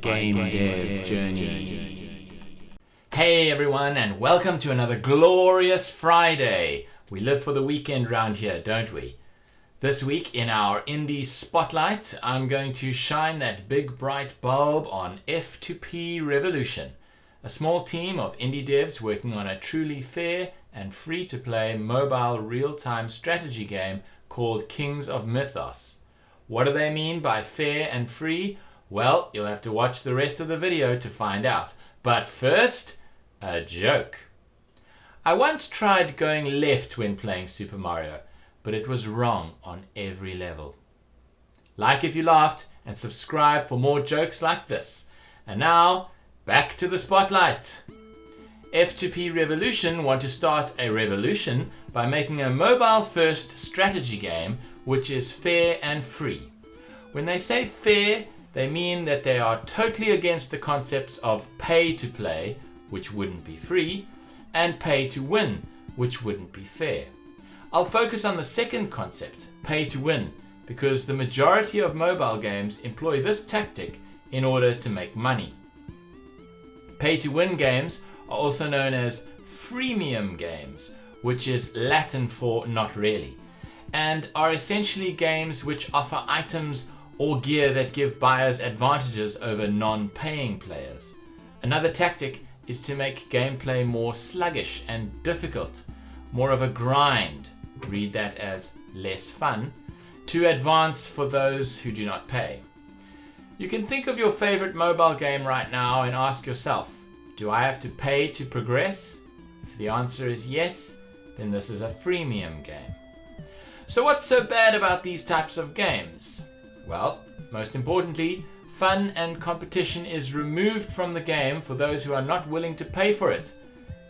Game Dev Journey. Hey everyone, and welcome to another glorious Friday. We live for the weekend round here, don't we? This week in our indie spotlight, I'm going to shine that big bright bulb on F2P Revolution, a small team of indie devs working on a truly fair and free-to-play mobile real-time strategy game called Kings of Mythos. What do they mean by fair and free? Well, you'll have to watch the rest of the video to find out. But first, a joke. I once tried going left when playing Super Mario, but it was wrong on every level. Like if you laughed, and subscribe for more jokes like this. And now, back to the spotlight. F2P Revolution want to start a revolution by making a mobile-first strategy game which is fair and free. When they say fair, they mean that they are totally against the concepts of pay to play, which wouldn't be free, and pay to win, which wouldn't be fair. I'll focus on the second concept, pay to win, because the majority of mobile games employ this tactic in order to make money. Pay to win games are also known as freemium games, which is Latin for not really, and are essentially games which offer items or gear that give buyers advantages over non-paying players. Another tactic is to make gameplay more sluggish and difficult, more of a grind, read that as less fun, to advance for those who do not pay. You can think of your favorite mobile game right now and ask yourself, do I have to pay to progress? If the answer is yes, then this is a freemium game. So what's so bad about these types of games? Well, most importantly, fun and competition is removed from the game for those who are not willing to pay for it.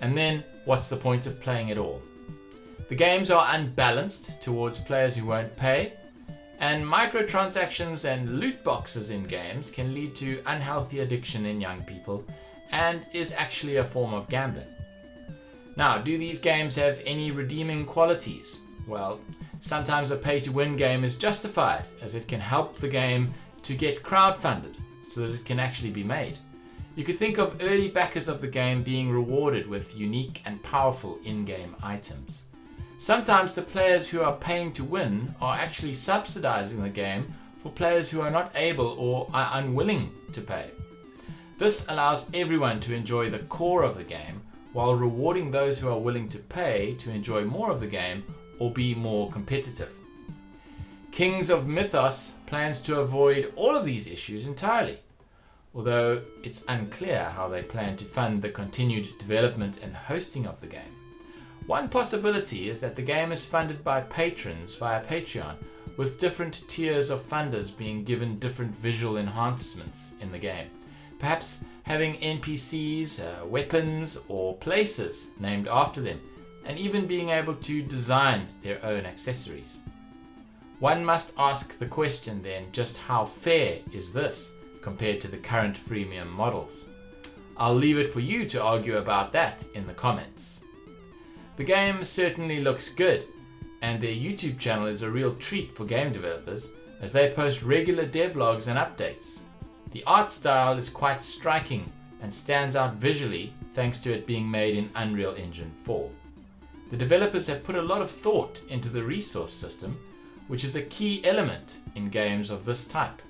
And then, what's the point of playing at all? The games are unbalanced towards players who won't pay, and microtransactions and loot boxes in games can lead to unhealthy addiction in young people, and is actually a form of gambling. Now, do these games have any redeeming qualities? Well, sometimes a pay-to-win game is justified, as it can help the game to get crowdfunded so that it can actually be made. You could think of early backers of the game being rewarded with unique and powerful in-game items. Sometimes the players who are paying to win are actually subsidizing the game for players who are not able or are unwilling to pay. This allows everyone to enjoy the core of the game while rewarding those who are willing to pay to enjoy more of the game or be more competitive. Kings of Mythos plans to avoid all of these issues entirely, although it's unclear how they plan to fund the continued development and hosting of the game. One possibility is that the game is funded by patrons via Patreon, with different tiers of funders being given different visual enhancements in the game. Perhaps having NPCs, weapons, or places named after them, and even being able to design their own accessories. One must ask the question then, just how fair is this compared to the current freemium models? I'll leave it for you to argue about that in the comments. The game certainly looks good, and their YouTube channel is a real treat for game developers as they post regular devlogs and updates. The art style is quite striking and stands out visually thanks to it being made in Unreal Engine 4. The developers have put a lot of thought into the resource system, which is a key element in games of this type.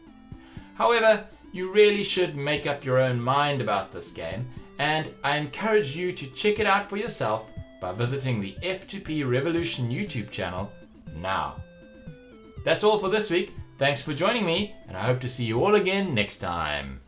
However, you really should make up your own mind about this game, and I encourage you to check it out for yourself by visiting the F2P Revolution YouTube channel now. That's all for this week. Thanks for joining me, and I hope to see you all again next time.